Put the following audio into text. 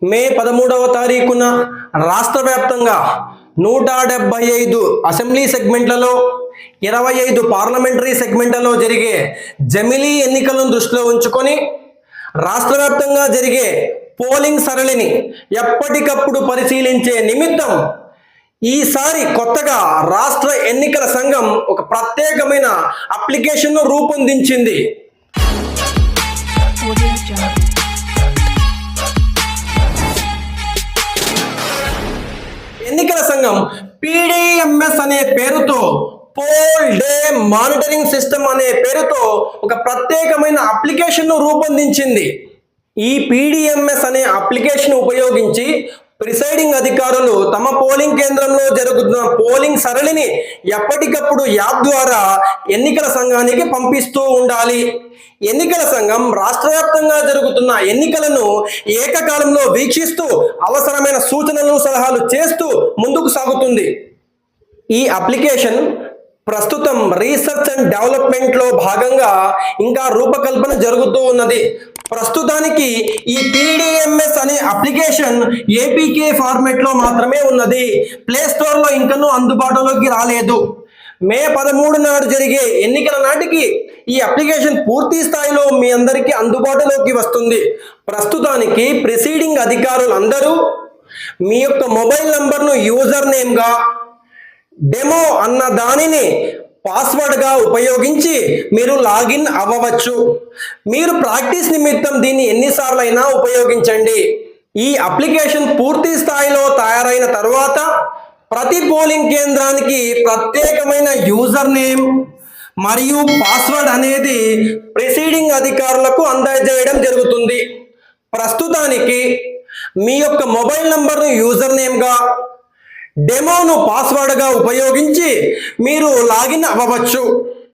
మే 13వ తారీఖున రాష్ట్ర వ్యాప్తంగా 175 అసెంబ్లీ సెగ్మెంట్లలో 25 పార్లమెంటరీ సెగ్మెంట్లలో జరిగే జమిలీ ఎన్నికలను దృష్టిలో ఉంచుకొని రాష్ట్ర వ్యాప్తంగా జరిగే పోలింగ్ సరళిని ఎప్పటికప్పుడు పరిశీలించే నిమిత్తం ఈసారి కొత్తగా రాష్ట్ర ఎన్నికల సంఘం ఒక ప్రత్యేకమైన అప్లికేషన్ను రూపొందించింది. ఎన్నికల సంఘం పీడీఎంఎస్ అనే పేరుతో పోల్ డే మానిటరింగ్ సిస్టమ్ అనే పేరుతో ఒక ప్రత్యేకమైన అప్లికేషన్ను రూపొందించింది. ఈ పీడీఎంఎస్ అనే అప్లికేషన్ ఉపయోగించి ప్రిసైడింగ్ అధికారులు తమ పోలింగ్ కేంద్రంలో జరుగుతున్న పోలింగ్ సరళిని ఎప్పటికప్పుడు యాప్ ద్వారా ఎన్నికల సంఘానికి పంపిస్తూ ఉండాలి. ఎన్నికల సంఘం రాష్ట్ర వ్యాప్తంగా జరుగుతున్న ఎన్నికలను ఏకకాలంలో వీక్షిస్తూ అవసరమైన సూచనలు సలహాలు చేస్తూ ముందుకు సాగుతుంది. ఈ అప్లికేషన్ ప్రస్తుతం రీసెర్చ్ అండ్ డెవలప్మెంట్లో భాగంగా ఇంకా రూపకల్పన జరుగుతూ ఉన్నది. ప్రస్తుతానికి ఈ పీడీఎంఎస్ అనే అప్లికేషన్ ఏపీకే ఫార్మెట్లో మాత్రమే ఉన్నది. ప్లే స్టోర్లో ఇంకనూ అందుబాటులోకి రాలేదు. మే 13 నాడు జరిగే ఎన్నికల నాటికి ఈ అప్లికేషన్ పూర్తి స్థాయిలో మీ అందరికీ అందుబాటులోకి వస్తుంది. ప్రస్తుతానికి ప్రిసైడింగ్ అధికారులందరూ మీ యొక్క మొబైల్ నంబర్ను యూజర్ నేమ్గా, డెమో అన్న దానిని పాస్వర్డ్గా ఉపయోగించి మీరు లాగిన్ అవ్వవచ్చు. మీరు ప్రాక్టీస్ నిమిత్తం దీన్ని ఎన్నిసార్లు అయినా ఉపయోగించండి. ఈ అప్లికేషన్ పూర్తి స్థాయిలో తయారైన తర్వాత ప్రతి పోలింగ్ కేంద్రానికి ప్రత్యేకమైన యూజర్ నేమ్ మరియు పాస్వర్డ్ అనేది ప్రిసైడింగ్ అధికారులకు అందజేయడం జరుగుతుంది. ప్రస్తుతానికి మీ యొక్క మొబైల్ నంబర్ను యూజర్ నేమ్గా, డెమోను పాస్వర్డ్గా ఉపయోగించి మీరు లాగిన్ అవ్వవచ్చు.